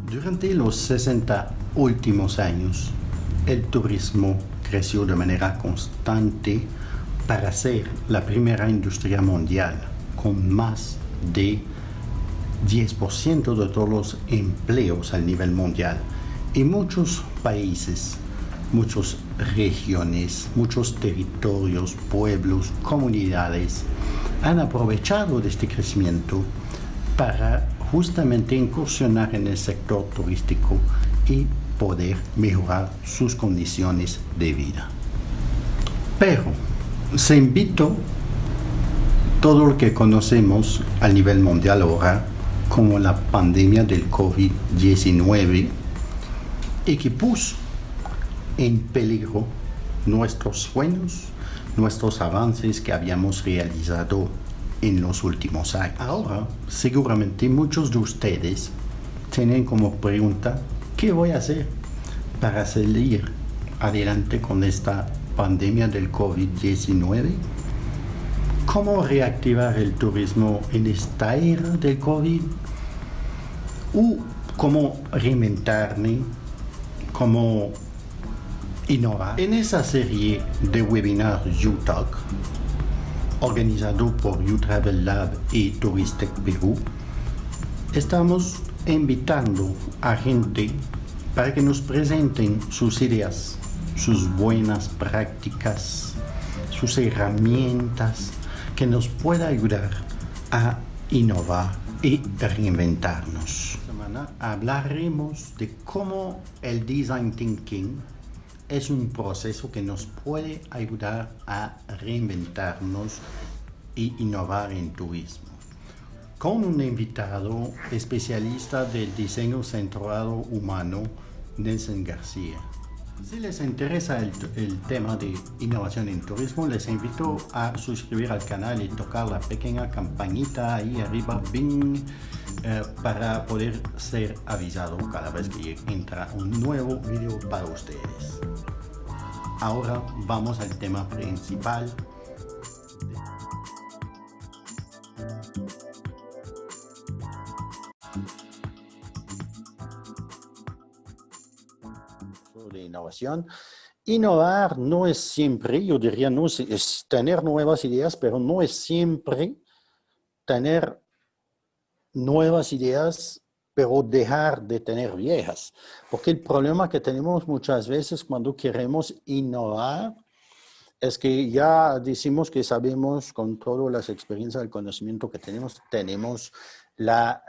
Durante los 60 últimos años, el turismo creció de manera constante para ser la primera industria mundial, con más de 10% de todos los empleos a nivel mundial. Y muchos países, muchas regiones, muchos territorios, pueblos, comunidades han aprovechado de este crecimiento para justamente incursionar en el sector turístico y poder mejorar sus condiciones de vida. Pero se invitó todo lo que conocemos a nivel mundial ahora como la pandemia del COVID-19 y que puso en peligro nuestros sueños, nuestros avances que habíamos realizado en los últimos años. Ahora, seguramente muchos de ustedes tienen como pregunta, ¿qué voy a hacer para salir adelante con esta pandemia del COVID-19? ¿Cómo reactivar el turismo en esta era del COVID? ¿O cómo reinventarme? ¿Cómo innovar? En esa serie de webinars UTalk, organizado por UTravel Lab y Turistec Perú, estamos invitando a gente para que nos presenten sus ideas, sus buenas prácticas, sus herramientas que nos puedan ayudar a innovar y reinventarnos. Esta semana hablaremos de cómo el Design Thinking es un proceso que nos puede ayudar a reinventarnos y innovar en turismo, con un invitado especialista del diseño centrado humano, Nelson García. Si les interesa el tema de innovación en turismo, les invito a suscribir al canal y tocar la pequeña campanita ahí arriba, ¡bing!, para poder ser avisado cada vez que entra un nuevo video para ustedes. Ahora vamos al tema principal. De innovación. Innovar no es siempre, yo diría, no es tener nuevas ideas, pero no es siempre tener nuevas ideas, pero dejar de tener viejas. Porque el problema que tenemos muchas veces cuando queremos innovar es que ya decimos que sabemos, con todas las experiencias, el conocimiento que tenemos la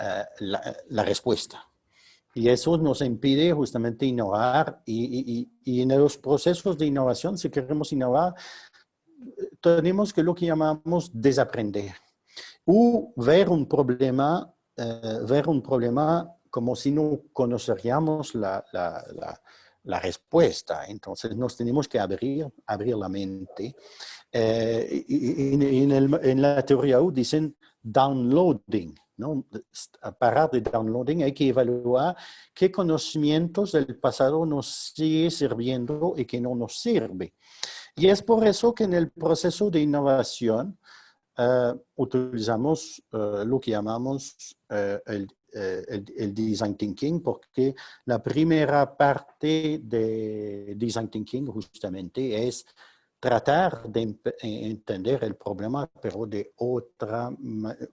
respuesta. Y eso nos impide justamente innovar y en los procesos de innovación, si queremos innovar, tenemos que lo que llamamos desaprender o ver un problema como si no conoceríamos la respuesta. Entonces nos tenemos que abrir la mente. En la teoría U dicen downloading, ¿no? A parar de downloading, hay que evaluar qué conocimientos del pasado nos sigue sirviendo y qué no nos sirve. Y es por eso que en el proceso de innovación utilizamos lo que llamamos el Design Thinking, porque la primera parte de Design Thinking justamente es tratar de entender el problema, pero de otra,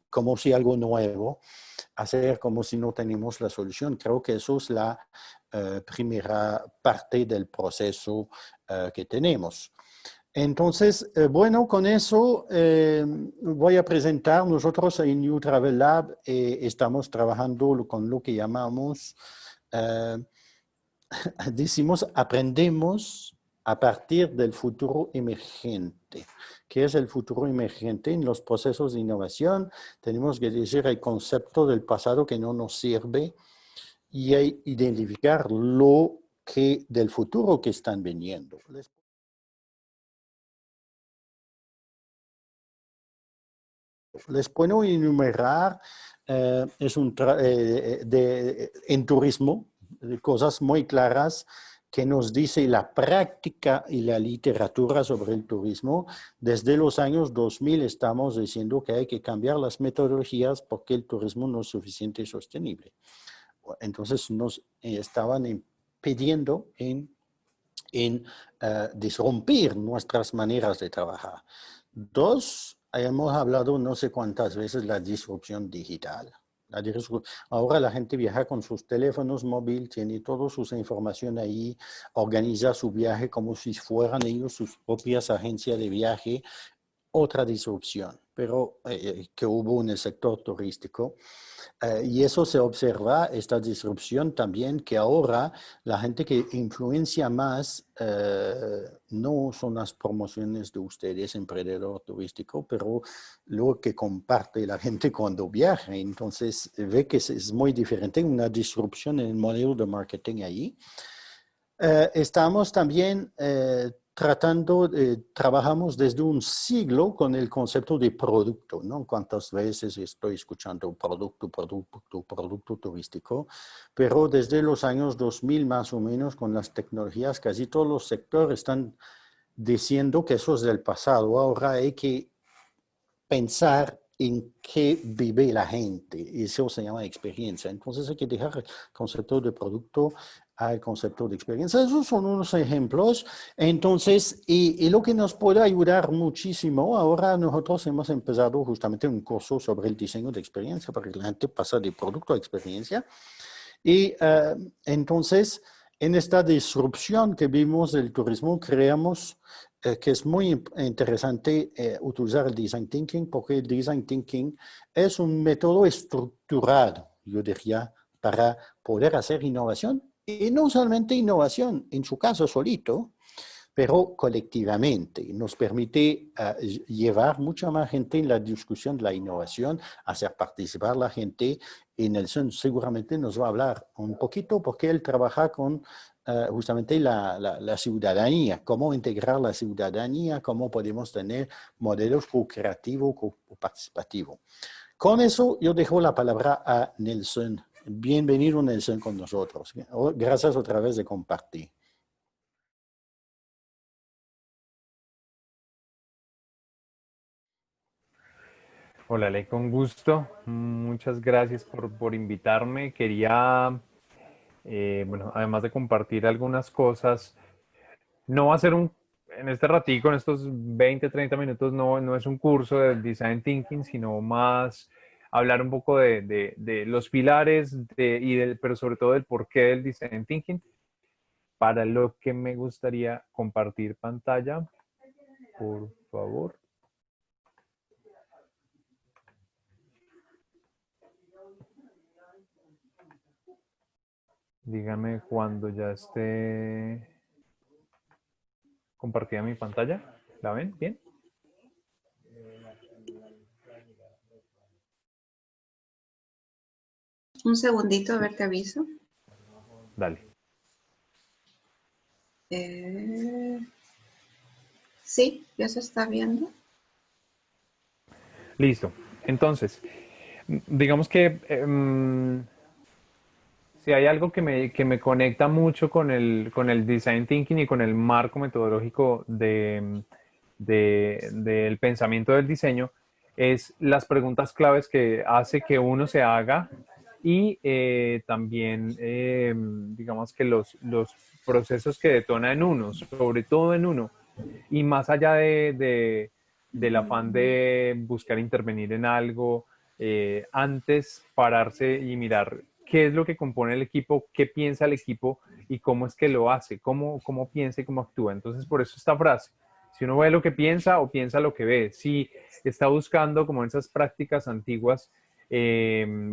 como si algo nuevo, hacer como si no tenemos la solución. Creo que eso es la primera parte del proceso que tenemos. Entonces, bueno, con eso voy a presentar. Nosotros en UTravel Lab estamos trabajando con lo que llamamos, decimos, aprendemos a partir del futuro emergente. ¿Qué es el futuro emergente? En los procesos de innovación tenemos que decir el concepto del pasado que no nos sirve y identificar lo que del futuro que están viniendo. Les puedo enumerar en turismo cosas muy claras que nos dice la práctica y la literatura sobre el turismo. Desde los años 2000 estamos diciendo que hay que cambiar las metodologías porque el turismo no es suficiente y sostenible. Entonces nos estaban pidiendo en disrumpir nuestras maneras de trabajar. Dos, hemos hablado no sé cuántas veces la disrupción digital. Ahora la gente viaja con sus teléfonos móviles, tiene toda su información ahí, organiza su viaje como si fueran ellos sus propias agencias de viaje. Otra disrupción, pero que hubo en el sector turístico. Y eso se observa, esta disrupción también, que ahora la gente que influencia más no son las promociones de ustedes, emprendedor turístico, pero lo que comparte la gente cuando viaja. Entonces, ve que es muy diferente, una disrupción en el modelo de marketing ahí. Estamos también trabajamos desde un siglo con el concepto de producto, ¿no? Cuántas veces estoy escuchando producto, producto, producto turístico, pero desde los años 2000 más o menos con las tecnologías, casi todos los sectores están diciendo que eso es del pasado. Ahora hay que pensar en qué vive la gente. Eso se llama experiencia. Entonces hay que dejar el concepto de producto al concepto de experiencia. Esos son unos ejemplos. Entonces, y lo que nos puede ayudar muchísimo, ahora nosotros hemos empezado justamente un curso sobre el diseño de experiencia para que la gente pase de producto a experiencia. Y entonces, en esta disrupción que vimos del turismo, creamos que es muy interesante utilizar el design thinking, porque el design thinking es un método estructurado, yo diría, para poder hacer innovación. Y no solamente innovación, en su caso solito, pero colectivamente. Nos permite llevar mucha más gente en la discusión de la innovación, hacer participar la gente. Y Nelson seguramente nos va a hablar un poquito porque él trabaja con justamente la ciudadanía, cómo integrar la ciudadanía, cómo podemos tener modelos co-creativos, co-participativos. Con eso yo dejo la palabra a Nelson. Bienvenido, Nelson, con nosotros. Gracias otra vez de compartir. Hola, Ley, con gusto. Muchas gracias por invitarme. Quería, bueno, además de compartir algunas cosas, no va a ser en este ratico, en estos 20, 30 minutos, no es un curso de Design Thinking, sino más hablar un poco de los pilares, pero sobre todo del porqué del Design Thinking, para lo que me gustaría compartir pantalla, por favor. Dígame cuando ya esté compartida mi pantalla. ¿La ven? ¿Bien? Un segundito, a Sí. ver, te aviso. Dale. Sí, ya se está viendo. Listo. Entonces, digamos que si hay algo que me conecta mucho con el design thinking y con el marco metodológico del pensamiento del diseño, es las preguntas claves que hace que uno se haga y también, digamos que los procesos que detona en uno, sobre todo en uno, y más allá del afán de buscar intervenir en algo, antes pararse y mirar qué es lo que compone el equipo, qué piensa el equipo y cómo es que lo hace, cómo piensa y cómo actúa. Entonces, por eso esta frase, si uno ve lo que piensa o piensa lo que ve, si está buscando como en esas prácticas antiguas,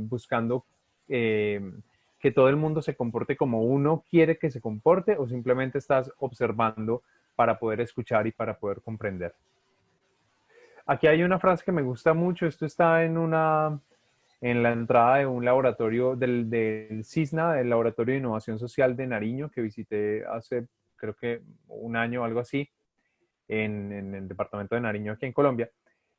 buscando que todo el mundo se comporte como uno quiere que se comporte o simplemente estás observando para poder escuchar y para poder comprender. Aquí hay una frase que me gusta mucho, esto está en la entrada de un laboratorio del CISNA, del Laboratorio de Innovación Social de Nariño, que visité hace creo que un año o algo así, en el departamento de Nariño aquí en Colombia.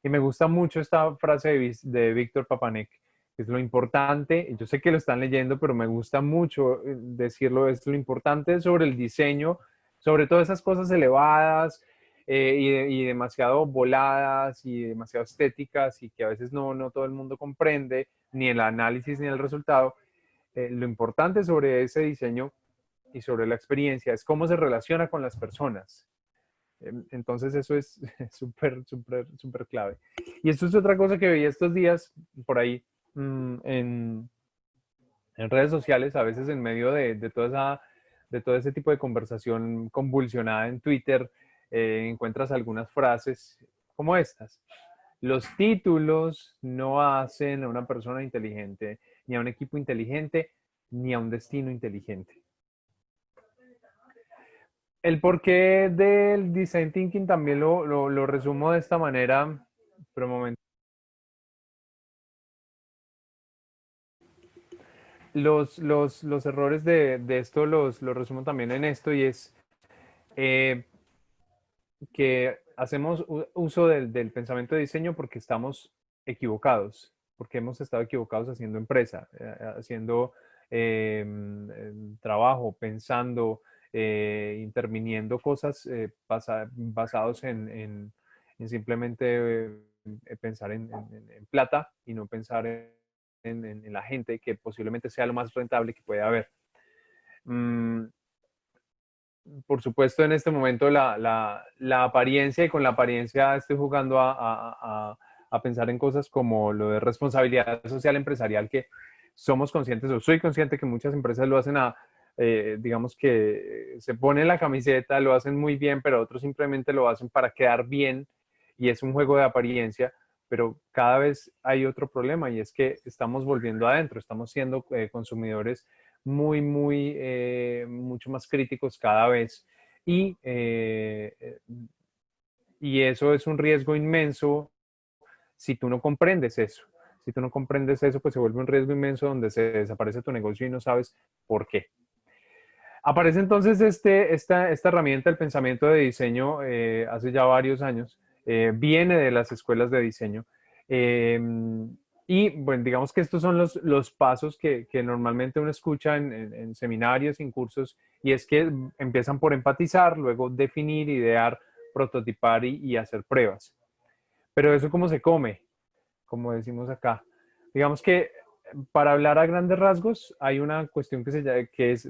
Y me gusta mucho esta frase de Víctor Papanek, que es lo importante, yo sé que lo están leyendo, pero me gusta mucho decirlo, es lo importante sobre el diseño, sobre todo esas cosas elevadas y demasiado voladas y demasiado estéticas y que a veces no todo el mundo comprende, ni el análisis ni el resultado, lo importante sobre ese diseño y sobre la experiencia es cómo se relaciona con las personas. Entonces eso es súper, súper, súper clave. Y esto es otra cosa que veía estos días por ahí en redes sociales, a veces en medio de todo ese tipo de conversación convulsionada en Twitter, encuentras algunas frases como estas. Los títulos no hacen a una persona inteligente, ni a un equipo inteligente, ni a un destino inteligente. El porqué del design thinking también lo resumo de esta manera, pero un momento. Los errores de esto los resumo también en esto y es eh, que hacemos uso del pensamiento de diseño porque estamos equivocados, porque hemos estado equivocados haciendo empresa, haciendo trabajo, pensando, interviniendo cosas basados en simplemente pensar en plata y no pensar en la gente, que posiblemente sea lo más rentable que puede haber. Por supuesto, en este momento la apariencia, y con la apariencia estoy jugando a pensar en cosas como lo de responsabilidad social empresarial, que somos conscientes, o soy consciente que muchas empresas lo hacen digamos que se ponen la camiseta, lo hacen muy bien, pero otros simplemente lo hacen para quedar bien y es un juego de apariencia. Pero cada vez hay otro problema y es que estamos volviendo adentro, estamos siendo consumidores mucho más críticos cada vez. Y, y eso es un riesgo inmenso si tú no comprendes eso. Si tú no comprendes eso, pues se vuelve un riesgo inmenso donde se desaparece tu negocio y no sabes por qué. Aparece entonces esta herramienta, el pensamiento de diseño, hace ya varios años. Viene de las escuelas de diseño. Eh, y bueno, digamos que estos son los pasos que normalmente uno escucha en seminarios, en cursos, y es que empiezan por empatizar, luego definir, idear, prototipar y hacer pruebas. Pero eso cómo se come, como decimos acá. Digamos que para hablar a grandes rasgos, hay una cuestión que es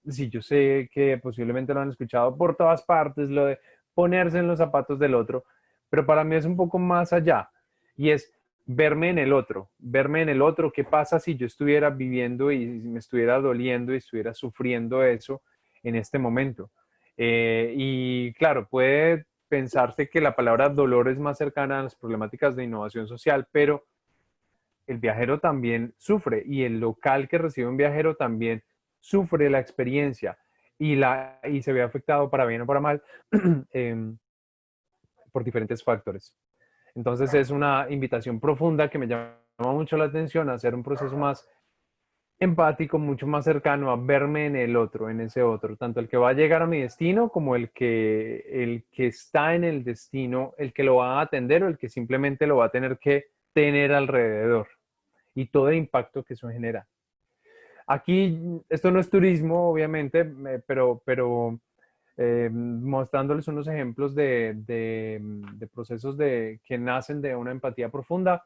si yo sé que posiblemente lo han escuchado por todas partes, lo de ponerse en los zapatos del otro, pero para mí es un poco más allá, y es verme en el otro, qué pasa si yo estuviera viviendo y me estuviera doliendo y estuviera sufriendo eso en este momento. Y claro, puede pensarse que la palabra dolor es más cercana a las problemáticas de innovación social, pero el viajero también sufre y el local que recibe un viajero también sufre la experiencia y se ve afectado para bien o para mal por diferentes factores. Entonces es una invitación profunda que me llama mucho la atención a hacer un proceso más empático, mucho más cercano a verme en el otro, en ese otro, tanto el que va a llegar a mi destino como el que está en el destino, el que lo va a atender o el que simplemente lo va a tener que tener alrededor y todo el impacto que eso genera. Aquí, esto no es turismo, obviamente, pero mostrándoles unos ejemplos de procesos que nacen de una empatía profunda.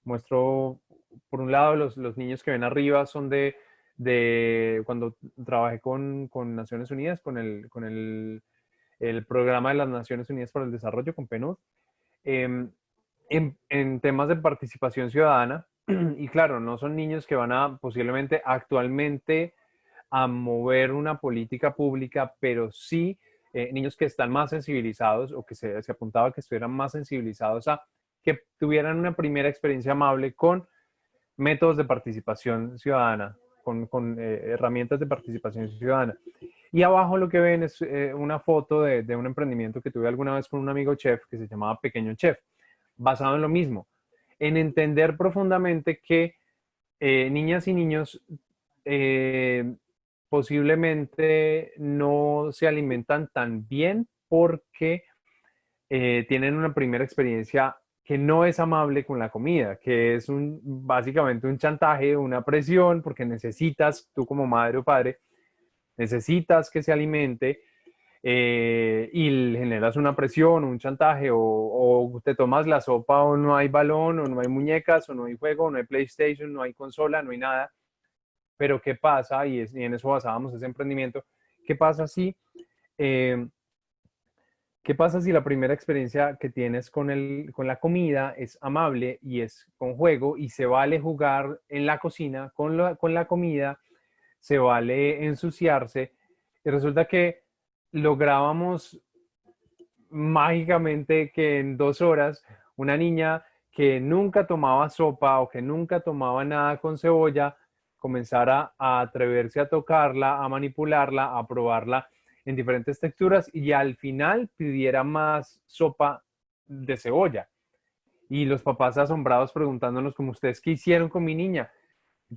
Muestro, por un lado, los niños que ven arriba son de cuando trabajé con Naciones Unidas, el programa de las Naciones Unidas para el Desarrollo, con PNUD, en temas de participación ciudadana. Y claro, no son niños que van a posiblemente actualmente a mover una política pública, pero sí niños que están más sensibilizados o que se apuntaba que estuvieran más sensibilizados a que tuvieran una primera experiencia amable con métodos de participación ciudadana, con herramientas de participación ciudadana. Y abajo lo que ven es una foto de un emprendimiento que tuve alguna vez con un amigo chef que se llamaba Pequeño Chef, basado en lo mismo, en entender profundamente que niñas y niños posiblemente no se alimentan tan bien porque tienen una primera experiencia que no es amable con la comida, que es básicamente un chantaje, una presión, porque necesitas, tú como madre o padre, necesitas que se alimente y generas una presión, un chantaje, o te tomas la sopa o no hay balón, o no hay muñecas, o no hay juego, o no hay PlayStation, no hay consola, no hay nada. Pero ¿qué pasa? Y en eso basábamos ese emprendimiento. ¿Qué pasa si, eh, ¿qué pasa si la primera experiencia que tienes con la comida es amable y es con juego y se vale jugar en la cocina con la comida, se vale ensuciarse? Y resulta que lográbamos mágicamente que en 2 horas una niña que nunca tomaba sopa o que nunca tomaba nada con cebolla comenzara a atreverse a tocarla, a manipularla, a probarla en diferentes texturas y al final pidiera más sopa de cebolla. Y los papás asombrados preguntándonos como ustedes, ¿qué hicieron con mi niña?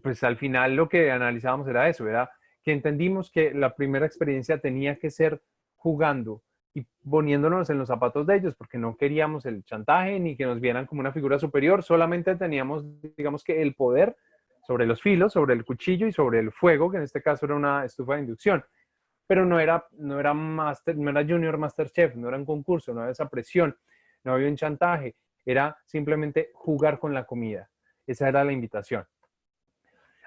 Pues al final lo que analizábamos era eso, era que entendimos que la primera experiencia tenía que ser jugando y poniéndonos en los zapatos de ellos, porque no queríamos el chantaje ni que nos vieran como una figura superior, solamente teníamos, digamos que el poder sobre los filos, sobre el cuchillo y sobre el fuego, que en este caso era una estufa de inducción. Pero no era Junior Masterchef, no era un concurso, no había esa presión, no había un chantaje, era simplemente jugar con la comida. Esa era la invitación.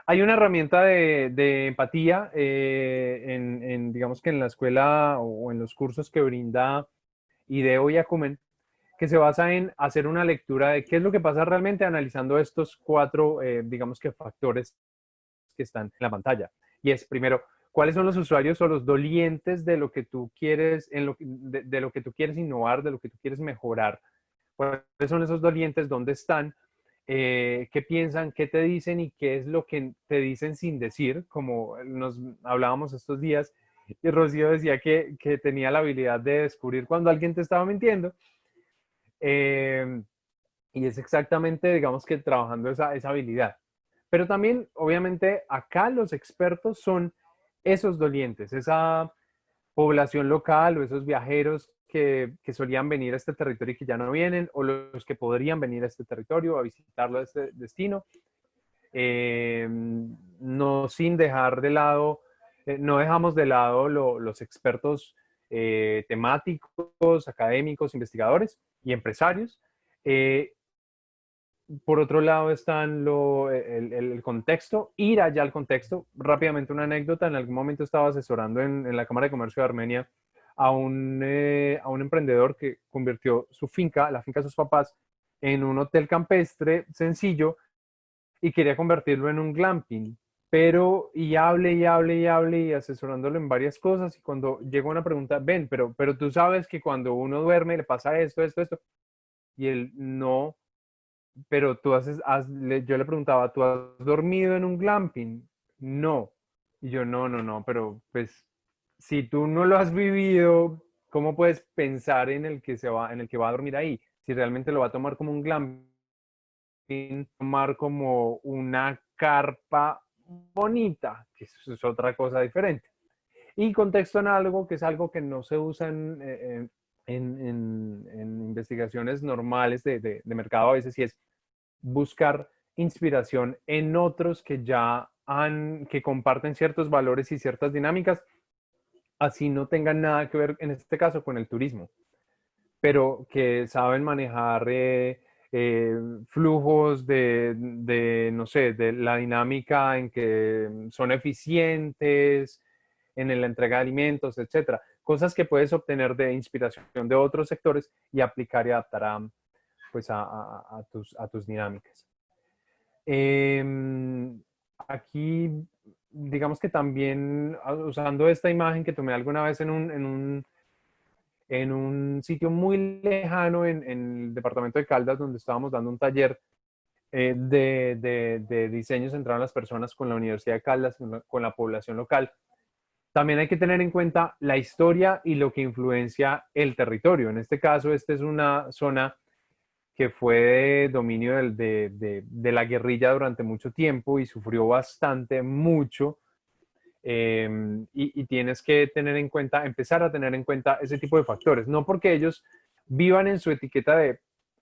Hay una herramienta de empatía digamos que en la escuela o en los cursos que brinda IDEO y Acumen, que se basa en hacer una lectura de qué es lo que pasa realmente analizando estos 4, digamos que factores que están en la pantalla. Y es, primero, cuáles son los usuarios o los dolientes de lo que tú quieres, de lo que tú quieres innovar, de lo que tú quieres mejorar. ¿Cuáles son esos dolientes? ¿Dónde están? ¿Qué piensan? ¿Qué te dicen? ¿Y qué es lo que te dicen sin decir? Como nos hablábamos estos días, y Rocío decía que tenía la habilidad de descubrir cuando alguien te estaba mintiendo. Y es exactamente, digamos que trabajando esa habilidad. Pero también, obviamente, acá los expertos son esos dolientes, esa población local o esos viajeros que solían venir a este territorio y que ya no vienen, o los que podrían venir a este territorio a visitarlo a este destino, no sin dejar de lado, no dejamos de lado los expertos temáticos, académicos, investigadores y empresarios. Eh, por otro lado están el contexto, ir allá al contexto. Rápidamente una anécdota, en algún momento estaba asesorando en la Cámara de Comercio de Armenia a a un emprendedor que convirtió su finca, la finca de sus papás, en un hotel campestre sencillo y quería convertirlo en un glamping. Pero, y hable, y hable, y hable, y asesorándolo en varias cosas. Y cuando llega una pregunta, ven, pero tú sabes que cuando uno duerme le pasa esto, esto, esto. Y él no, pero yo le preguntaba, ¿tú has dormido en un glamping? No. Y yo, no, pero pues si tú no lo has vivido, ¿cómo puedes pensar en el que va a dormir ahí? Si realmente lo va a tomar como un glamping, tomar como una carpa bonita, que eso es otra cosa diferente. Y contexto en algo que es algo que no se usa en investigaciones normales de mercado a veces, y es buscar inspiración en otros que comparten ciertos valores y ciertas dinámicas, así no tengan nada que ver, en este caso, con el turismo, pero que saben manejar flujos no sé, de la dinámica en que son eficientes en la entrega de alimentos, etcétera. Cosas que puedes obtener de inspiración de otros sectores y aplicar y adaptar pues a tus dinámicas. Aquí, digamos que también usando esta imagen que tomé alguna vez en un sitio muy lejano en el departamento de Caldas, donde estábamos dando un taller de diseño centrado en las personas con la Universidad de Caldas, con la población local. También hay que tener en cuenta la historia y lo que influencia el territorio. En este caso, esta es una zona que fue de dominio de la guerrilla durante mucho tiempo y sufrió bastante, mucho. Y tienes que tener en cuenta, empezar a tener en cuenta ese tipo de factores. No porque ellos vivan en su etiqueta de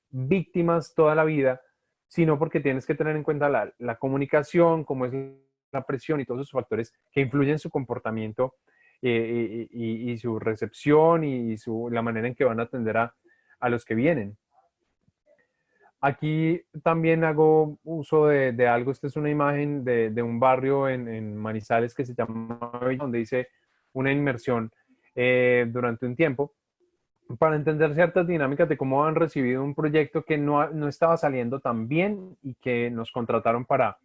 víctimas toda la vida, sino porque tienes que tener en cuenta la comunicación, cómo es la presión y todos esos factores que influyen en su comportamiento y su recepción y la manera en que van a atender a los que vienen. Aquí también hago uso de algo. Esta es una imagen de un barrio en Manizales que se llama Villa, donde hice una inmersión durante un tiempo para entender ciertas dinámicas de cómo han recibido un proyecto que no estaba saliendo tan bien y que nos contrataron para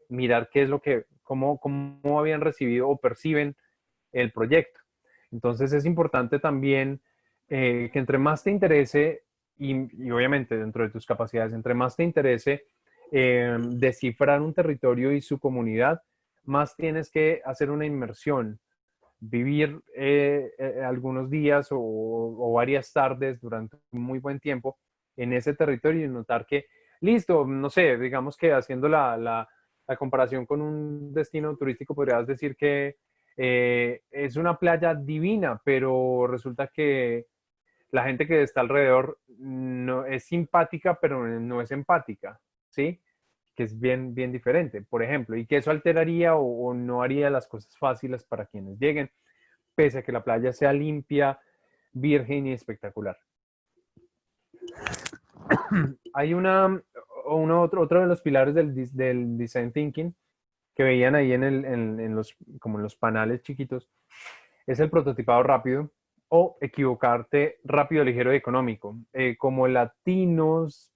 mirar qué es lo que, cómo habían recibido o perciben el proyecto. Entonces es importante también que entre más te interese y obviamente dentro de tus capacidades, entre más te interese descifrar un territorio y su comunidad, más tienes que hacer una inmersión, vivir algunos días o varias tardes durante un muy buen tiempo en ese territorio y notar que, listo, no sé, digamos que haciendo la comparación con un destino turístico, podrías decir que es una playa divina, pero resulta que la gente que está alrededor no es simpática, pero no es empática, ¿sí? Que es bien, bien diferente, por ejemplo, y que eso alteraría o no haría las cosas fáciles para quienes lleguen, pese a que la playa sea limpia, virgen y espectacular. Hay otro de los pilares del design thinking que veían ahí como en los panales chiquitos, es el prototipado rápido o equivocarte rápido, ligero y económico. Como latinos,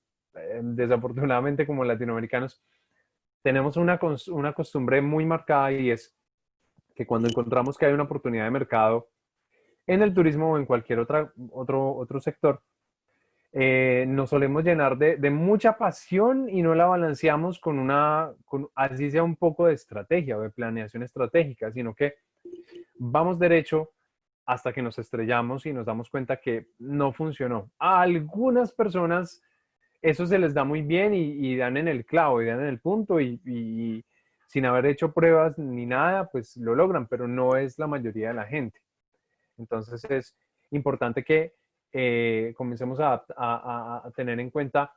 desafortunadamente como latinoamericanos, tenemos una costumbre muy marcada y es que cuando encontramos que hay una oportunidad de mercado en el turismo o en cualquier otro sector, nos solemos llenar de mucha pasión y no la balanceamos así sea un poco de estrategia o de planeación estratégica, sino que vamos derecho hasta que nos estrellamos y nos damos cuenta que no funcionó. A algunas personas eso se les da muy bien y dan en el clavo y dan en el punto y sin haber hecho pruebas ni nada, pues lo logran, pero no es la mayoría de la gente. Entonces es importante que comencemos a tener en cuenta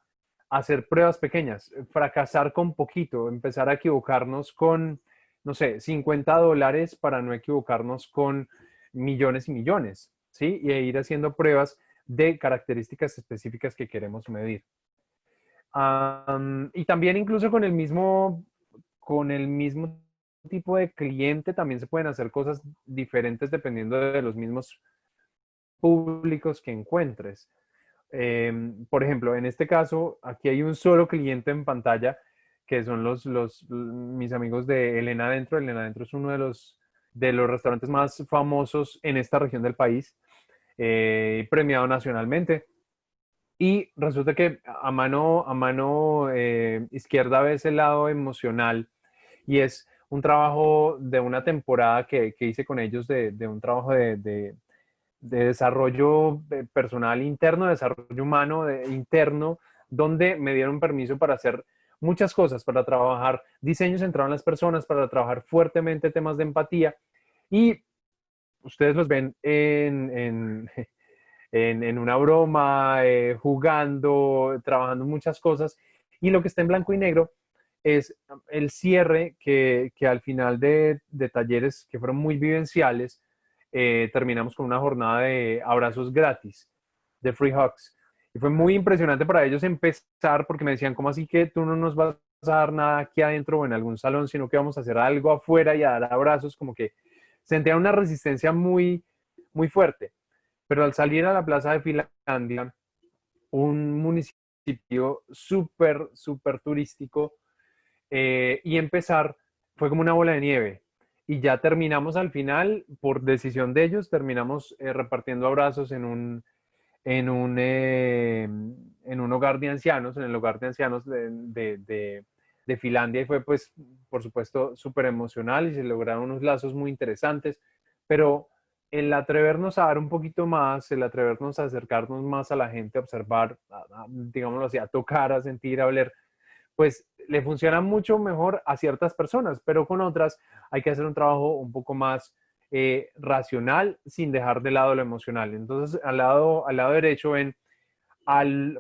hacer pruebas pequeñas, fracasar con poquito, empezar a equivocarnos con, no sé, $50 para no equivocarnos con millones y millones, ¿sí? Y ir haciendo pruebas de características específicas que queremos medir. Y también incluso con el mismo tipo de cliente también se pueden hacer cosas diferentes dependiendo de los mismos públicos que encuentres. Por ejemplo, en este caso, aquí hay un solo cliente en pantalla que son mis amigos de Elena Adentro. Elena Adentro es uno de los restaurantes más famosos en esta región del país, premiado nacionalmente. Y resulta que a mano izquierda ves el lado emocional y es un trabajo de una temporada que hice con ellos de un trabajo de desarrollo personal interno, de desarrollo humano interno, donde me dieron permiso para hacer muchas cosas, para trabajar diseño centrado en las personas, para trabajar fuertemente temas de empatía. Y ustedes los ven en una broma, jugando, trabajando muchas cosas. Y lo que está en blanco y negro es el cierre que al final de talleres que fueron muy vivenciales, terminamos con una jornada de abrazos gratis, de free hugs. Y fue muy impresionante para ellos empezar porque me decían, ¿cómo así que tú no nos vas a dar nada aquí adentro o en algún salón, sino que vamos a hacer algo afuera y a dar abrazos? Como que sentían una resistencia muy, muy fuerte. Pero al salir a la plaza de Finlandia, un municipio súper, súper turístico, y empezar, fue como una bola de nieve. Y ya terminamos al final, por decisión de ellos, terminamos repartiendo abrazos en un hogar de ancianos, en el hogar de ancianos de Finlandia. Y fue, pues, por supuesto, súper emocional y se lograron unos lazos muy interesantes. Pero el atrevernos a dar un poquito más, el atrevernos a acercarnos más a la gente, a observar, digámoslo así, a tocar, a sentir, a oler, pues le funciona mucho mejor a ciertas personas, pero con otras hay que hacer un trabajo un poco más racional sin dejar de lado lo emocional. Entonces, al lado derecho ven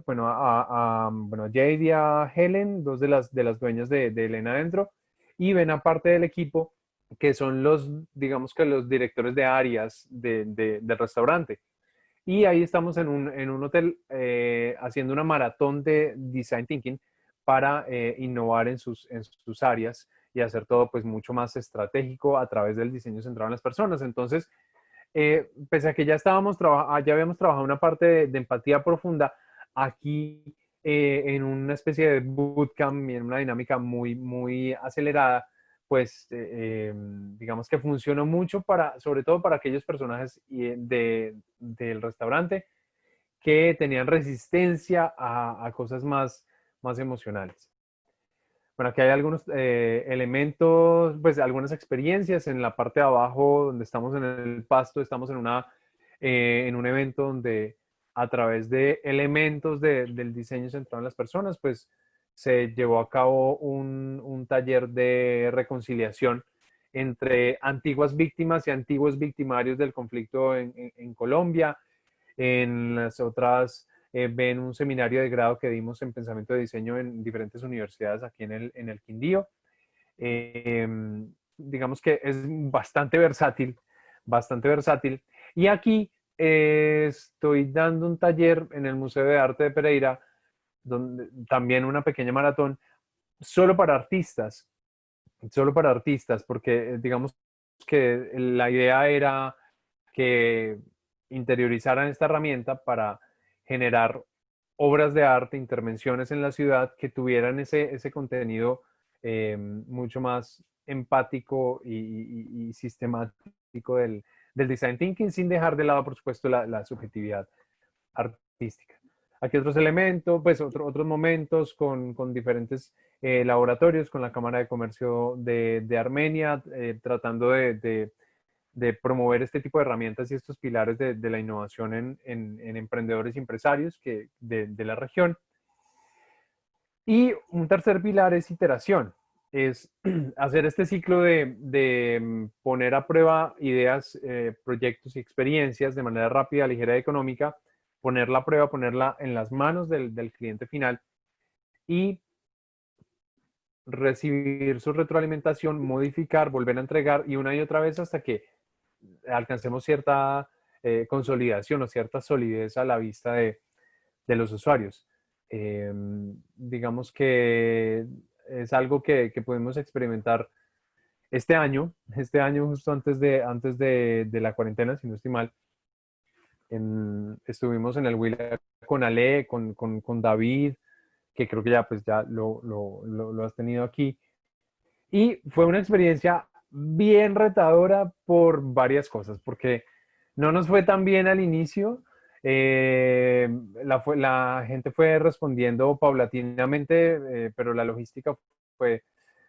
bueno, Jade y a Helen, dos de las dueñas de Elena Adentro, y ven aparte del equipo que son digamos que los directores de áreas del restaurante. Y ahí estamos en un hotel haciendo una maratón de Design Thinking para innovar en sus áreas y hacer todo pues mucho más estratégico a través del diseño centrado en las personas. Entonces, pese a que ya habíamos trabajado una parte de empatía profunda, aquí en una especie de bootcamp y en una dinámica muy acelerada, pues digamos que funcionó mucho sobre todo para aquellos personajes del restaurante que tenían resistencia a cosas más emocionales. Bueno, aquí hay algunos elementos, pues algunas experiencias en la parte de abajo, donde estamos en el pasto, estamos en un evento donde a través de elementos del diseño centrado en las personas, pues se llevó a cabo un taller de reconciliación entre antiguas víctimas y antiguos victimarios del conflicto en Colombia. En las otras ven un seminario de grado que dimos en pensamiento de diseño en diferentes universidades aquí en el Quindío. Eh, digamos que es bastante versátil. Y aquí estoy dando un taller en el Museo de Arte de Pereira, donde también una pequeña maratón, solo para artistas, porque digamos que la idea era que interiorizaran esta herramienta para generar obras de arte, intervenciones en la ciudad que tuvieran ese contenido mucho más empático y sistemático del design thinking, sin dejar de lado, por supuesto, la subjetividad artística. Aquí otros elementos, pues otros momentos con diferentes laboratorios, con la Cámara de Comercio de Armenia, tratando de promover este tipo de herramientas y estos pilares de la innovación en emprendedores y empresarios de la región. Y un tercer pilar es iteración, es hacer este ciclo de poner a prueba ideas, proyectos y experiencias de manera rápida, ligera y económica, ponerla a prueba, ponerla en las manos del cliente final y recibir su retroalimentación, modificar, volver a entregar y una y otra vez hasta que alcancemos cierta consolidación o cierta solidez a la vista de los usuarios. Digamos que es algo que pudimos experimentar este año justo antes de la cuarentena, si no estoy mal. Estuvimos en el Huila con Ale, con David, que creo que ya, pues, ya lo has tenido aquí. Y fue una experiencia bien retadora por varias cosas, porque no nos fue tan bien al inicio. La gente fue respondiendo paulatinamente, pero la logística fue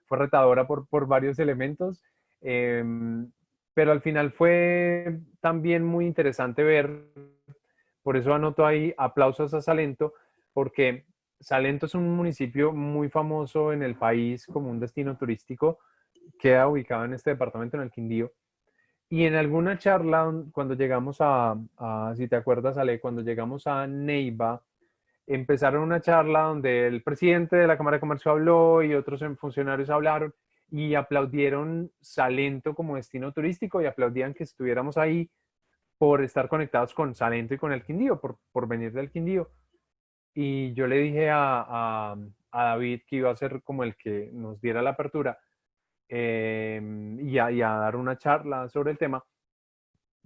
retadora por varios elementos. Eh, pero al final fue también muy interesante ver, por eso anoto ahí aplausos a Salento, porque Salento es un municipio muy famoso en el país como un destino turístico, queda ubicado en este departamento, en el Quindío. Y en alguna charla, cuando llegamos si te acuerdas, Ale, cuando llegamos a Neiva, empezaron una charla donde el presidente de la Cámara de Comercio habló y otros funcionarios hablaron y aplaudieron Salento como destino turístico y aplaudían que estuviéramos ahí por estar conectados con Salento y con el Quindío, por venir del Quindío. Y yo le dije a David que iba a ser como el que nos diera la apertura y a dar una charla sobre el tema,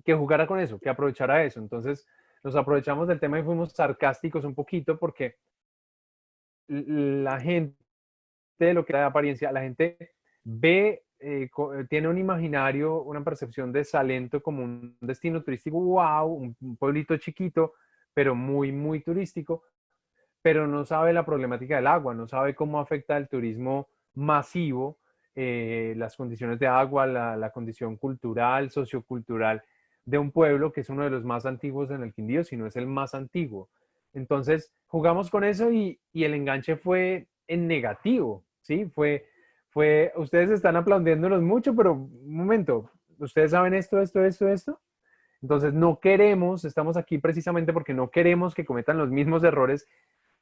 que jugara con eso, que aprovechara eso. Entonces nos aprovechamos del tema y fuimos sarcásticos un poquito porque la gente, lo que da apariencia, la gente ve, tiene un imaginario, una percepción de Salento como un destino turístico, wow, un pueblito chiquito, pero muy turístico, pero no sabe la problemática del agua, no sabe cómo afecta el turismo masivo, las condiciones de agua, la condición cultural, sociocultural de un pueblo que es uno de los más antiguos en el Quindío, si no es el más antiguo. Entonces jugamos con eso y el enganche fue en negativo, ¿sí? Ustedes están aplaudiéndonos mucho, pero un momento, ¿ustedes saben esto? Entonces no queremos, estamos aquí precisamente porque no queremos que cometan los mismos errores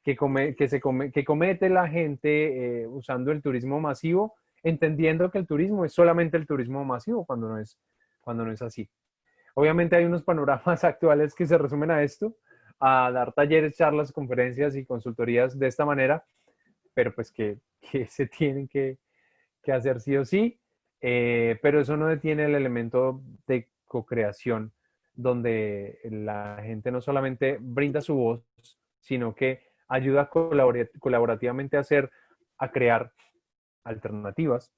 que comete la gente usando el turismo masivo, entendiendo que el turismo es solamente el turismo masivo cuando no es así. Obviamente hay unos panoramas actuales que se resumen a esto, a dar talleres, charlas, conferencias y consultorías de esta manera, pero pues que se tienen que hacer sí o sí, pero eso no detiene el elemento de co-creación, donde la gente no solamente brinda su voz, sino que ayuda colaborativamente a hacer, a crear alternativas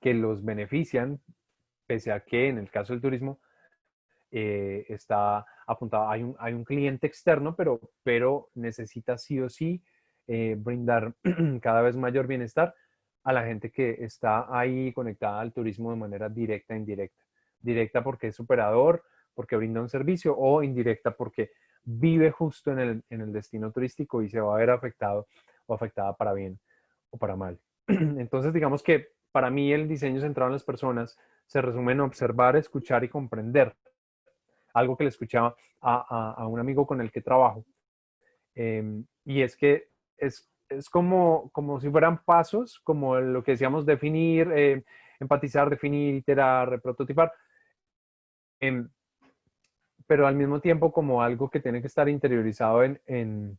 que los benefician, pese a que en el caso del turismo está apuntado, hay un cliente externo, pero necesita sí o sí brindar cada vez mayor bienestar a la gente que está ahí conectada al turismo de manera directa e indirecta. Directa porque es operador, porque brinda un servicio, o indirecta porque vive justo en el destino turístico y se va a ver afectado o afectada para bien o para mal. Entonces, digamos que para mí el diseño centrado en las personas se resume en observar, escuchar y comprender. Algo que le escuchaba a un amigo con el que trabajo. Y es que es como si fueran pasos, como lo que decíamos, definir, empatizar, definir, iterar, prototipar, em, pero al mismo tiempo como algo que tiene que estar interiorizado en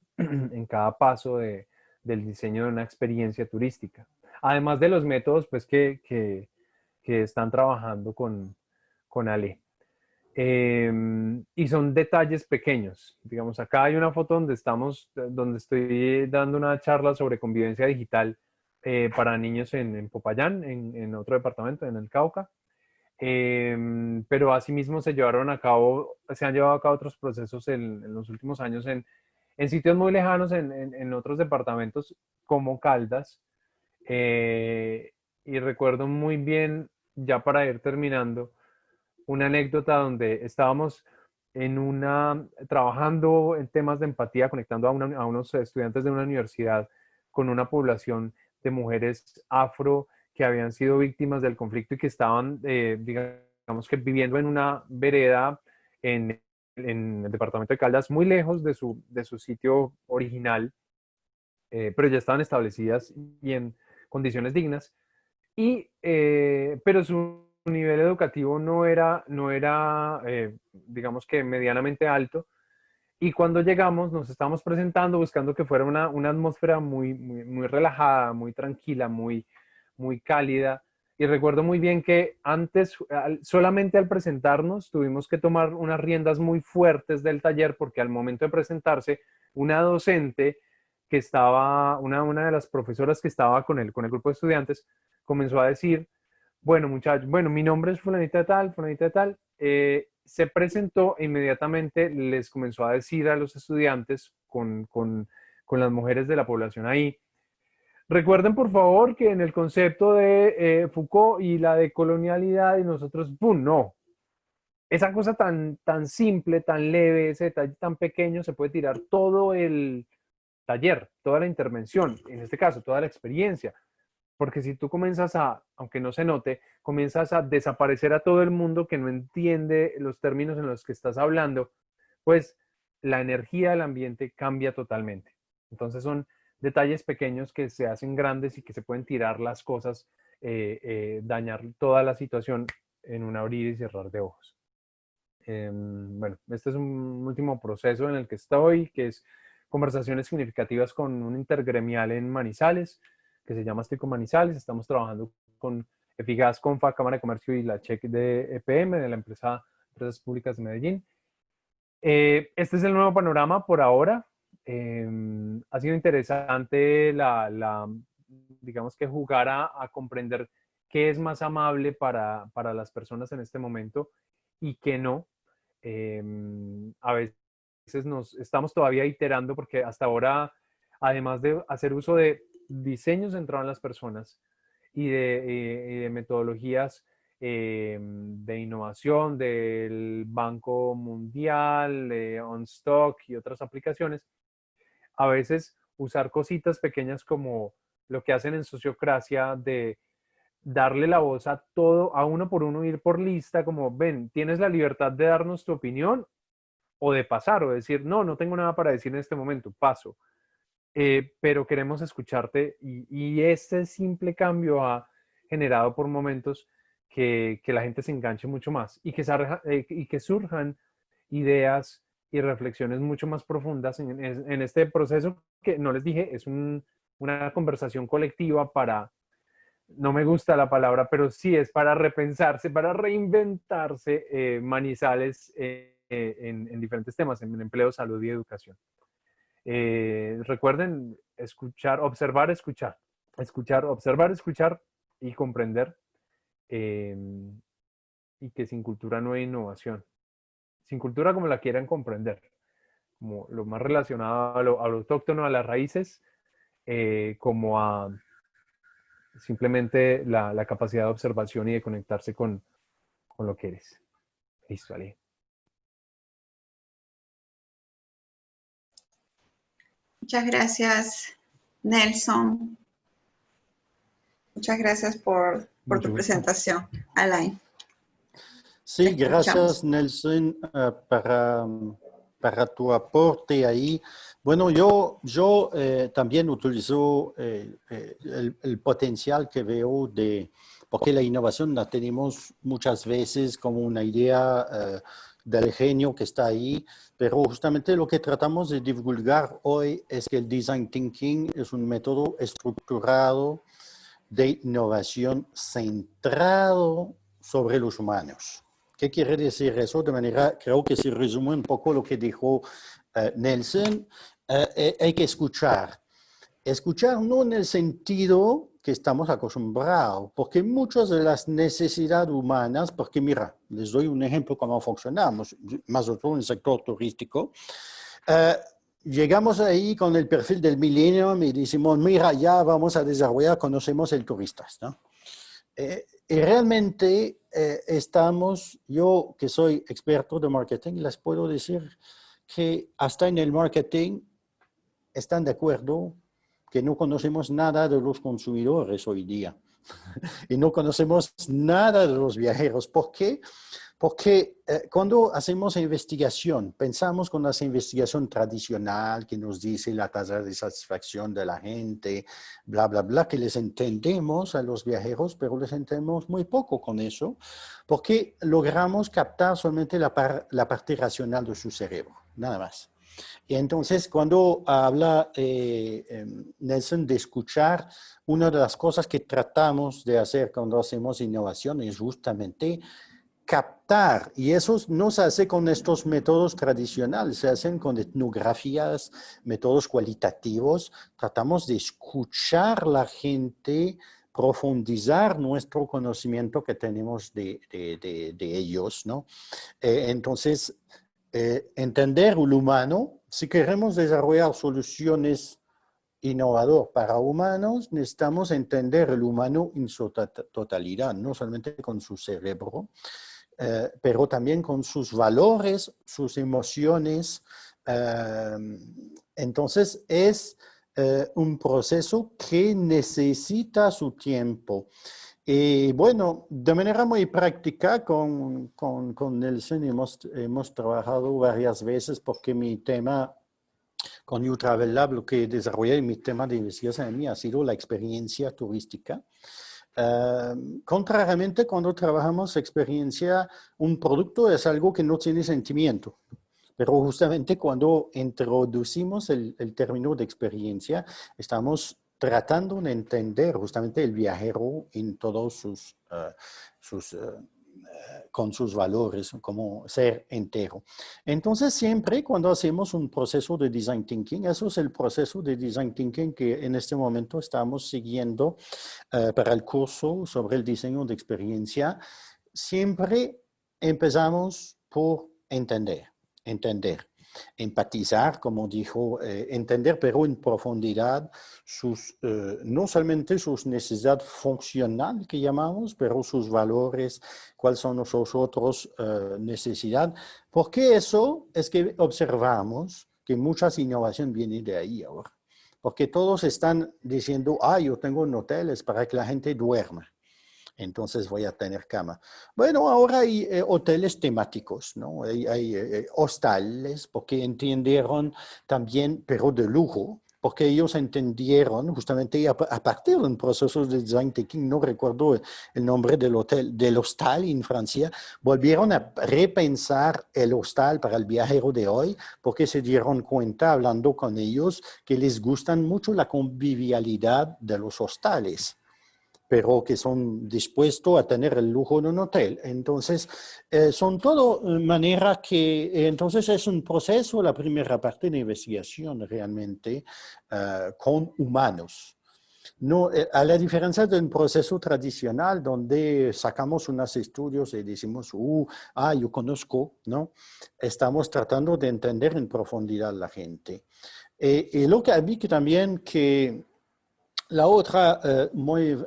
cada paso del diseño de una experiencia turística. Además de los métodos pues, que están trabajando con Ale. Y son detalles pequeños. Digamos, acá hay una foto donde donde estoy dando una charla sobre convivencia digital para niños en Popayán, en otro departamento, en el Cauca. Pero asimismo se han llevado a cabo otros procesos en los últimos años en sitios muy lejanos, en otros departamentos como Caldas. Y recuerdo muy bien, ya para ir terminando, una anécdota donde estábamos trabajando en temas de empatía, conectando a unos estudiantes de una universidad con una población de mujeres afro que habían sido víctimas del conflicto y que estaban, digamos que viviendo en una vereda en el departamento de Caldas, muy lejos de su sitio original, pero ya estaban establecidas y en condiciones dignas. Pero su nivel educativo no era digamos que medianamente alto. Y cuando llegamos nos estábamos presentando buscando que fuera una atmósfera muy relajada, muy tranquila, muy cálida. Y recuerdo muy bien que antes, solamente al presentarnos, tuvimos que tomar unas riendas muy fuertes del taller porque al momento de presentarse, una docente que estaba, una de las profesoras que estaba con el grupo de estudiantes, comenzó a decir, bueno muchachos, bueno, mi nombre es fulanita de tal, se presentó e inmediatamente les comenzó a decir a los estudiantes con las mujeres de la población ahí, recuerden, por favor, que en el concepto de Foucault y la decolonialidad y nosotros, ¡pum! No. Esa cosa tan simple, tan leve, ese detalle tan pequeño, se puede tirar todo el taller, toda la intervención, en este caso, toda la experiencia. Porque si tú comienzas aunque no se note, comienzas a desaparecer a todo el mundo que no entiende los términos en los que estás hablando, pues la energía del ambiente cambia totalmente. Entonces son detalles pequeños que se hacen grandes y que se pueden tirar las cosas, dañar toda la situación en un abrir y cerrar de ojos. Bueno, este es un último proceso en el que estoy, que es conversaciones significativas con un intergremial en Manizales, que se llama Estoy con Manizales. Estamos trabajando con Efigas, Confa, Cámara de Comercio y la CHEC de EPM, de la empresa Empresas Públicas de Medellín. Este es el nuevo panorama por ahora. Ha sido interesante digamos que jugar a comprender qué es más amable para las personas en este momento y qué no. A veces estamos todavía iterando porque hasta ahora, además de hacer uso de diseños centrados en las personas y de metodologías de innovación del Banco Mundial, de OnStock y otras aplicaciones, a veces usar cositas pequeñas como lo que hacen en Sociocracia de darle la voz a todo, a uno por uno, ir por lista, como, ven, tienes la libertad de darnos tu opinión o de pasar o decir, no, no tengo nada para decir en este momento, paso. Pero queremos escucharte y este simple cambio ha generado por momentos que la gente se enganche mucho más y que surjan ideas y reflexiones mucho más profundas en este proceso que no les dije, es una conversación colectiva para, no me gusta la palabra, pero sí es para repensarse, para reinventarse Manizales en diferentes temas, en empleo, salud y educación. Recuerden escuchar, observar, escuchar. Escuchar, observar, escuchar y comprender. eh, y que sin cultura no hay innovación. Sin cultura como la quieran comprender, como lo más relacionado a lo autóctono, a las raíces, como a simplemente la capacidad de observación y de conectarse con lo que eres. Listo, Ale. Muchas gracias, Nelson. Muchas gracias por Mucho tu gusto. presentación, Alain. Sí, Te escuchamos. gracias Nelson para tu aporte ahí. Bueno, yo también utilizo el potencial que veo porque la innovación la tenemos muchas veces como una idea del genio que está ahí, pero justamente lo que tratamos de divulgar hoy es que el Design Thinking es un método estructurado de innovación centrado sobre los humanos. ¿Qué quiere decir eso? De manera, creo que se resume un poco lo que dijo Nelson. Hay que escuchar. Escuchar no en el sentido que estamos acostumbrados, porque muchas de las necesidades humanas, porque mira, les doy un ejemplo de cómo funcionamos, más o menos en el sector turístico. Llegamos ahí con el perfil del Millennium y decimos, mira, ya vamos a desarrollar, conocemos el turista, ¿no? Y realmente yo que soy experto de marketing, les puedo decir que hasta en el marketing están de acuerdo que no conocemos nada de los consumidores hoy día y no conocemos nada de los viajeros. ¿Por qué? Porque cuando hacemos investigación, pensamos con esa investigación tradicional que nos dice la tasa de satisfacción de la gente, bla, bla, bla, que les entendemos a los viajeros, pero les entendemos muy poco con eso, porque logramos captar solamente la parte racional de su cerebro, nada más. Y entonces, cuando habla Nelson de escuchar, una de las cosas que tratamos de hacer cuando hacemos innovación es justamente captar, y eso no se hace con estos métodos tradicionales, se hacen con etnografías, métodos cualitativos, tratamos de escuchar a la gente, profundizar nuestro conocimiento que tenemos de ellos, ¿no? Entonces, entender el humano, si queremos desarrollar soluciones innovadoras para humanos, necesitamos entender el humano en su totalidad, no solamente con su cerebro, pero también con sus valores, sus emociones. Entonces, es un proceso que necesita su tiempo. Y bueno, de manera muy práctica con Nelson hemos trabajado varias veces porque mi tema con You Travel Lab, lo que desarrollé, mi tema de investigación en mí ha sido la experiencia turística. Contrariamente, cuando trabajamos experiencia, un producto es algo que no tiene sentimiento. Pero justamente cuando introducimos el término de experiencia, estamos tratando de entender justamente el viajero en todos con sus valores, como ser entero. Entonces, siempre cuando hacemos un proceso de design thinking, eso es el proceso de design thinking que en este momento estamos siguiendo para el curso sobre el diseño de experiencia. Siempre empezamos por entender, empatizar, como dijo, entender, pero en profundidad no solamente sus necesidades funcionales que llamamos, pero sus valores, cuáles son sus otras necesidades, porque eso es que observamos que muchas innovaciones vienen de ahí ahora, porque todos están diciendo, yo tengo hoteles para que la gente duerma. Entonces voy a tener cama. Bueno, ahora hay hoteles temáticos, ¿no? Hay hostales, porque entendieron también, pero de lujo, porque ellos entendieron justamente a partir de un proceso de design thinking, no recuerdo el nombre del hostal en Francia, volvieron a repensar el hostal para el viajero de hoy, porque se dieron cuenta, hablando con ellos, que les gustan mucho la convivialidad de los hostales, pero que son dispuestos a tener el lujo de un hotel. Entonces, son todo manera que, entonces es un proceso, la primera parte de investigación realmente con humanos. No, a la diferencia de un proceso tradicional donde sacamos unos estudios y decimos, yo conozco, ¿no? Estamos tratando de entender en profundidad la gente. Y lo que a mí que también que la otra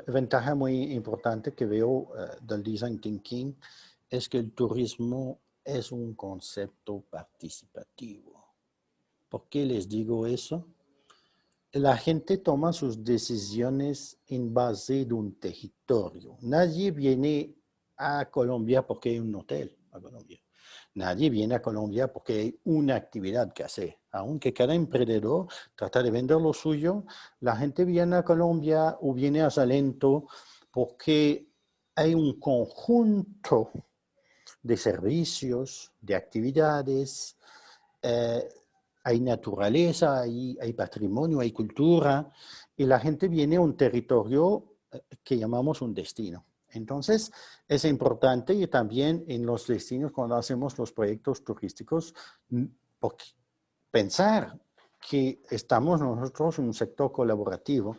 ventaja muy importante que veo del design thinking es que el turismo es un concepto participativo. ¿Por qué les digo eso? La gente toma sus decisiones en base de un territorio. Nadie viene a Colombia porque hay un hotel a Colombia. Nadie viene a Colombia porque hay una actividad que hacer. Aunque cada emprendedor trata de vender lo suyo, la gente viene a Colombia o viene a Salento porque hay un conjunto de servicios, de actividades, hay naturaleza, hay patrimonio, hay cultura, y la gente viene a un territorio que llamamos un destino. Entonces, es importante y también en los destinos, cuando hacemos los proyectos turísticos, pensar que estamos nosotros en un sector colaborativo.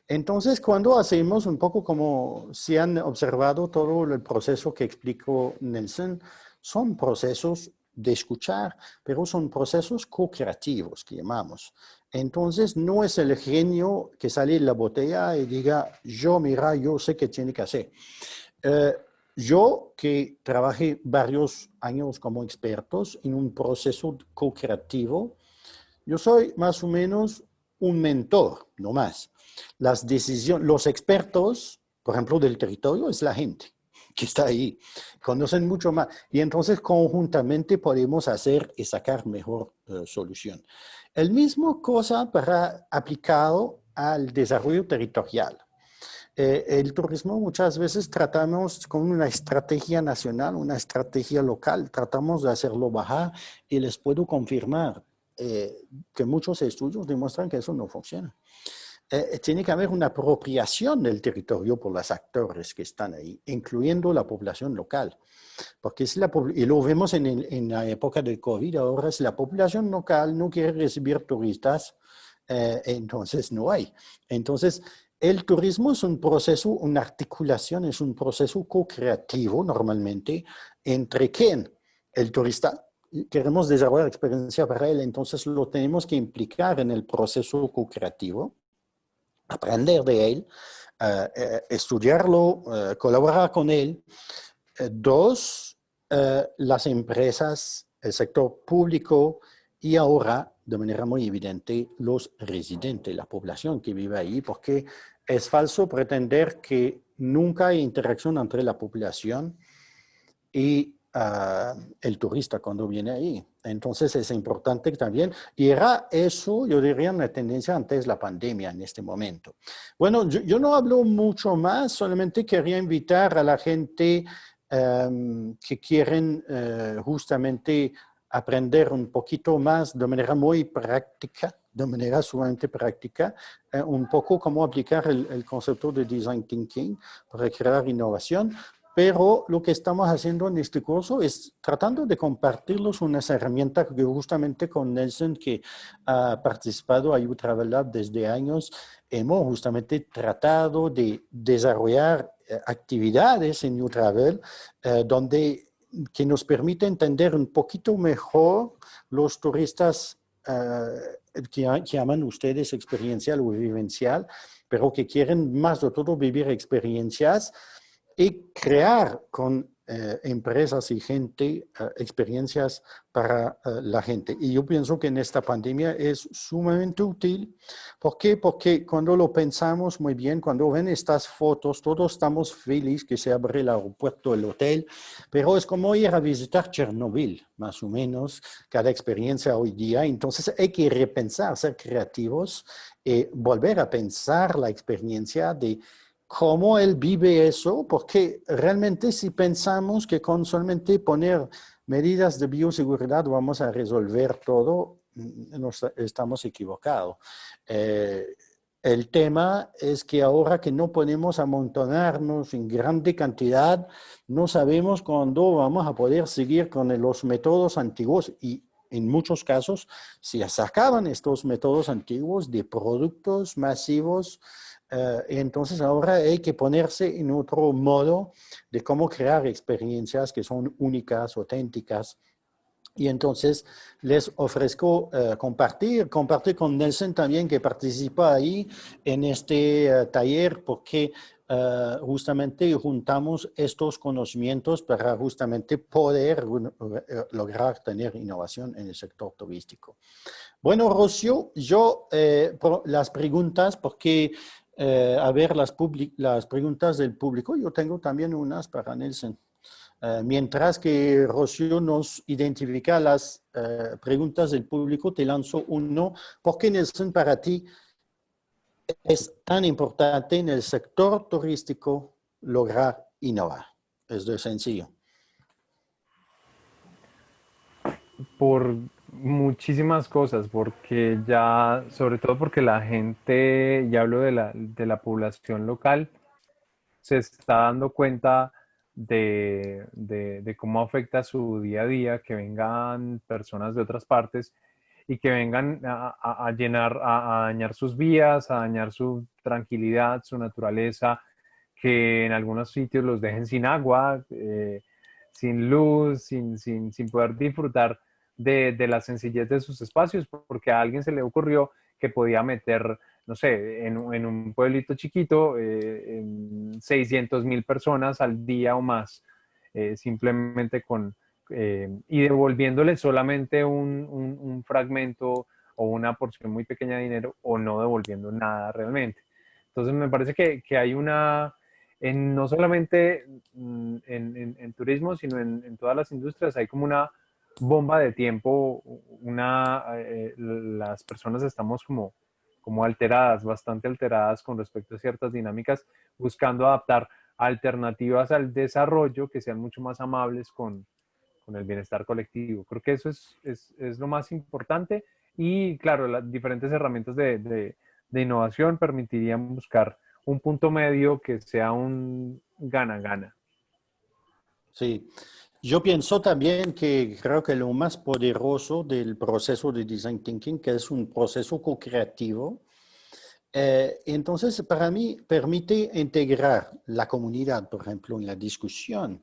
Entonces, cuando hacemos un poco como si han observado todo el proceso que explicó Nelson, son procesos de escuchar, pero son procesos co-creativos que llamamos. Entonces, no es el genio que sale de la botella y diga, mira, yo sé qué tiene que hacer. Yo que trabajé varios años como expertos en un proceso co-creativo, yo soy más o menos un mentor, no más. Las decisiones, los expertos, por ejemplo, del territorio, es la gente que está ahí, conocen mucho más y entonces conjuntamente podemos hacer y sacar mejor solución. El mismo cosa para aplicado al desarrollo territorial. El turismo muchas veces tratamos con una estrategia nacional, una estrategia local, tratamos de hacerlo bajar y les puedo confirmar que muchos estudios demuestran que eso no funciona. Tiene que haber una apropiación del territorio por los actores que están ahí, incluyendo la población local. Porque y lo vemos en la época del COVID, ahora si la población local no quiere recibir turistas, entonces no hay. Entonces, el turismo es un proceso, una articulación, es un proceso co-creativo normalmente entre quién, el turista. Queremos desarrollar experiencia para él, entonces lo tenemos que implicar en el proceso co-creativo, aprender de él, estudiarlo, colaborar con él. Dos, las empresas, el sector público y ahora, de manera muy evidente, los residentes, la población que vive ahí, porque es falso pretender que nunca hay interacción entre la población y el turista cuando viene ahí. Entonces es importante también, y era eso, yo diría, una tendencia antes de la pandemia en este momento. Bueno, yo no hablo mucho más, solamente quería invitar a la gente que quieren justamente aprender un poquito más de manera muy práctica, de manera sumamente práctica, un poco cómo aplicar el concepto de design thinking para crear innovación. Pero lo que estamos haciendo en este curso es tratando de compartirlos unas herramientas que justamente con Nelson, que ha participado a U-Travel Lab desde años, hemos justamente tratado de desarrollar actividades en U-Travel que nos permite entender un poquito mejor los turistas que llaman ustedes experiencial o vivencial, pero que quieren más de todo vivir experiencias y crear con empresas y gente, experiencias para la gente. Y yo pienso que en esta pandemia es sumamente útil. ¿Por qué? Porque cuando lo pensamos muy bien, cuando ven estas fotos, todos estamos felices que se abre el aeropuerto, el hotel, pero es como ir a visitar Chernobyl, más o menos, cada experiencia hoy día. Entonces hay que repensar, ser creativos y volver a pensar la experiencia de cómo él vive eso, porque realmente si pensamos que con solamente poner medidas de bioseguridad vamos a resolver todo, estamos equivocados. El tema es que ahora que no podemos amontonarnos en grande cantidad, no sabemos cuándo vamos a poder seguir con los métodos antiguos y en muchos casos se sacaban estos métodos antiguos de productos masivos. Entonces ahora hay que ponerse en otro modo de cómo crear experiencias que son únicas, auténticas. Y entonces les ofrezco compartir con Nelson también, que participa ahí en este taller, porque justamente juntamos estos conocimientos para justamente poder lograr tener innovación en el sector turístico. Bueno, Rocío, yo las preguntas, porque a ver las preguntas del público, yo tengo también unas para Nelson. Mientras que Rocío nos identifica las preguntas del público, te lanzo uno. ¿Por qué, Nelson, para ti es tan importante en el sector turístico lograr innovar? Es de sencillo. Por muchísimas cosas, porque ya, sobre todo porque la gente, ya hablo de la población local, se está dando cuenta de cómo afecta su día a día, que vengan personas de otras partes y que vengan a llenar, a dañar sus vías, a dañar su tranquilidad, su naturaleza, que en algunos sitios los dejen sin agua, sin luz, sin poder disfrutar de la sencillez de sus espacios, porque a alguien se le ocurrió que podía meter, no sé, en un pueblito chiquito, 600,000 personas al día o más, simplemente y devolviéndole solamente un fragmento o una porción muy pequeña de dinero, o no devolviendo nada realmente. Entonces me parece que hay no solamente en turismo, sino en todas las industrias, hay como una bomba de tiempo, las personas estamos como alteradas, bastante alteradas con respecto a ciertas dinámicas, buscando adaptar alternativas al desarrollo que sean mucho más amables con el bienestar colectivo. Creo que eso es lo más importante y claro, las diferentes herramientas de innovación permitirían buscar un punto medio que sea un gana-gana. Sí, yo pienso también que creo que lo más poderoso del proceso de design thinking, que es un proceso co-creativo, entonces para mí permite integrar la comunidad, por ejemplo, en la discusión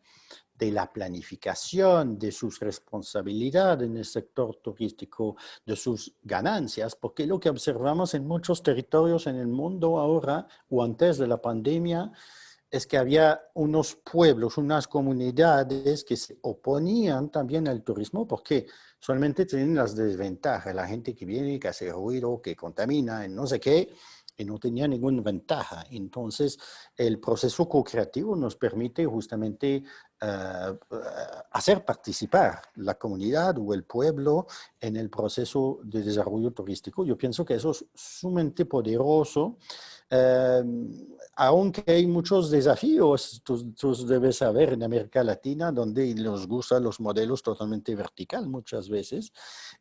de la planificación, de sus responsabilidades en el sector turístico, de sus ganancias, porque lo que observamos en muchos territorios en el mundo ahora o antes de la pandemia es que había unos pueblos, unas comunidades que se oponían también al turismo porque solamente tienen las desventajas, la gente que viene, que hace ruido, que contamina, no sé qué, y no tenía ninguna ventaja. Entonces, el proceso co-creativo nos permite justamente hacer participar la comunidad o el pueblo en el proceso de desarrollo turístico. Yo pienso que eso es sumamente poderoso, aunque hay muchos desafíos, tú debes saber, en América Latina, donde nos gustan los modelos totalmente vertical muchas veces,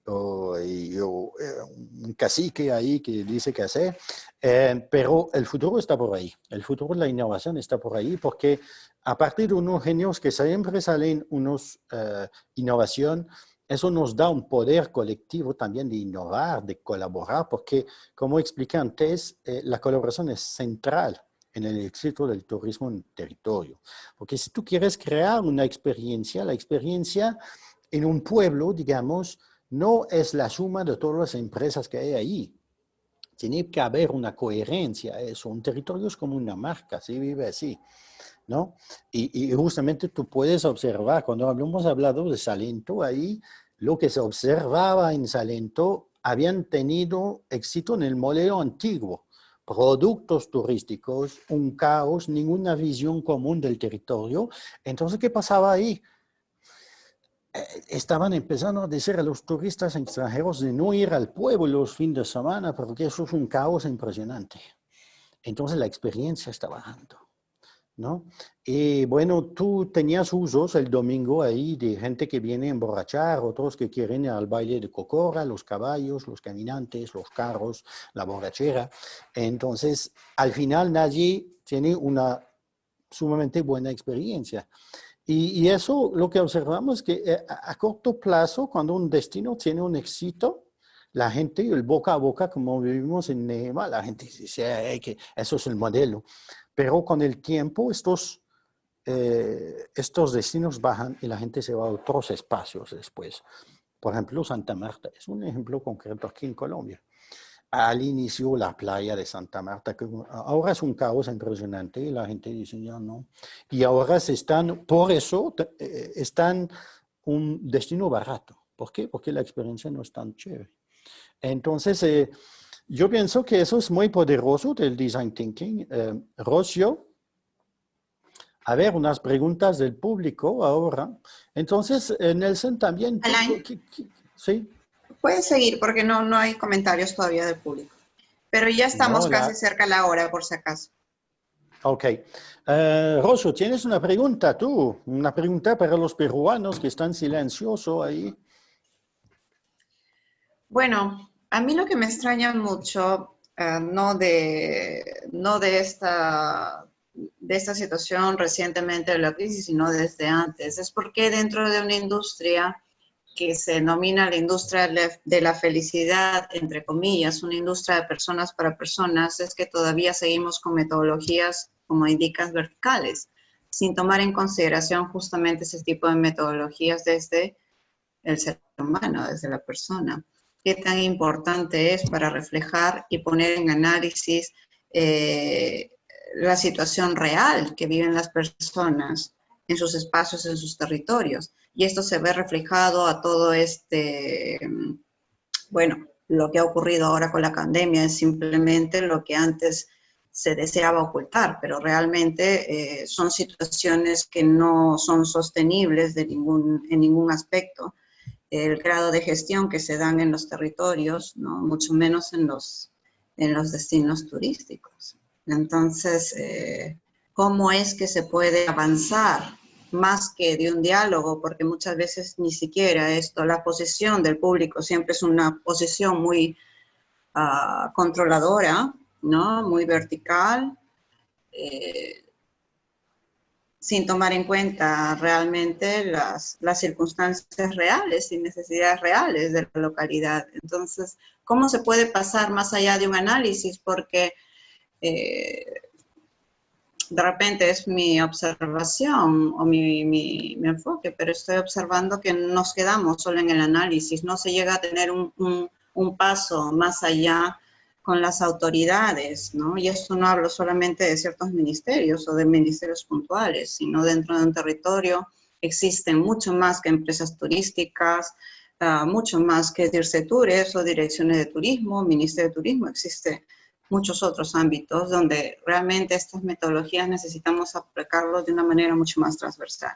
o un cacique ahí que dice qué hacer, pero el futuro está por ahí, el futuro de la innovación está por ahí, porque a partir de unos genios que siempre salen innovación, eso nos da un poder colectivo también de innovar, de colaborar, porque, como expliqué antes, la colaboración es central en el éxito del turismo en territorio. Porque si tú quieres crear una experiencia, la experiencia en un pueblo, digamos, no es la suma de todas las empresas que hay ahí. Tiene que haber una coherencia a eso. Un territorio es como una marca, se vive así, ¿no? Y justamente tú puedes observar, cuando hemos hablado de Salento, ahí lo que se observaba en Salento habían tenido éxito en el modelo antiguo. Productos turísticos, un caos, ninguna visión común del territorio. Entonces, ¿qué pasaba ahí? Estaban empezando a decir a los turistas extranjeros de no ir al pueblo los fines de semana porque eso es un caos impresionante. Entonces la experiencia está bajando, ¿no? Y bueno, tú tenías usos el domingo ahí de gente que viene a emborrachar, otros que quieren ir al baile de cocora, los caballos, los caminantes, los carros, la borrachera. Entonces, al final nadie tiene una sumamente buena experiencia. Y eso lo que observamos es que a corto plazo, cuando un destino tiene un éxito, la gente, el boca a boca, como vivimos en Nehema, la gente dice que eso es el modelo. Pero con el tiempo estos destinos bajan y la gente se va a otros espacios después. Por ejemplo, Santa Marta es un ejemplo concreto aquí en Colombia. Al inicio la playa de Santa Marta, que ahora es un caos impresionante y la gente dice ya no. Y ahora por eso están un destino barato. ¿Por qué? Porque la experiencia no es tan chévere. Entonces, yo pienso que eso es muy poderoso del design thinking. Rocio, a ver, unas preguntas del público ahora. Entonces, Nelson también... Alain, ¿sí? puedes seguir porque no hay comentarios todavía del público. Pero ya estamos casi cerca de la hora, por si acaso. Ok. Rosso, ¿tienes una pregunta tú? Una pregunta para los peruanos que están silenciosos ahí. Bueno, a mí lo que me extraña mucho, no de esta situación recientemente de la crisis, sino desde antes, es porque dentro de una industria que se denomina la industria de la felicidad, entre comillas, una industria de personas para personas, es que todavía seguimos con metodologías, como indicas, verticales, sin tomar en consideración justamente ese tipo de metodologías desde el ser humano, desde la persona. Qué tan importante es para reflejar y poner en análisis la situación real que viven las personas en sus espacios, en sus territorios. Y esto se ve reflejado a todo bueno, lo que ha ocurrido ahora con la pandemia es simplemente lo que antes se deseaba ocultar, pero realmente son situaciones que no son sostenibles en ningún aspecto. El grado de gestión que se dan en los territorios, ¿no? Mucho menos en los destinos turísticos. Entonces, ¿cómo es que se puede avanzar más que de un diálogo? Porque muchas veces ni siquiera esto, la posición del público siempre es una posición muy controladora, ¿no? Muy vertical, sin tomar en cuenta realmente las circunstancias reales y necesidades reales de la localidad. Entonces, ¿cómo se puede pasar más allá de un análisis? Porque de repente es mi observación o mi enfoque, pero estoy observando que nos quedamos solo en el análisis, no se llega a tener un paso más allá con las autoridades, ¿no? Y esto no hablo solamente de ciertos ministerios o de ministerios puntuales, sino dentro de un territorio existen mucho más que empresas turísticas, mucho más que DIRCETURES o direcciones de turismo, Ministerio de Turismo, existe muchos otros ámbitos donde realmente estas metodologías necesitamos aplicarlos de una manera mucho más transversal.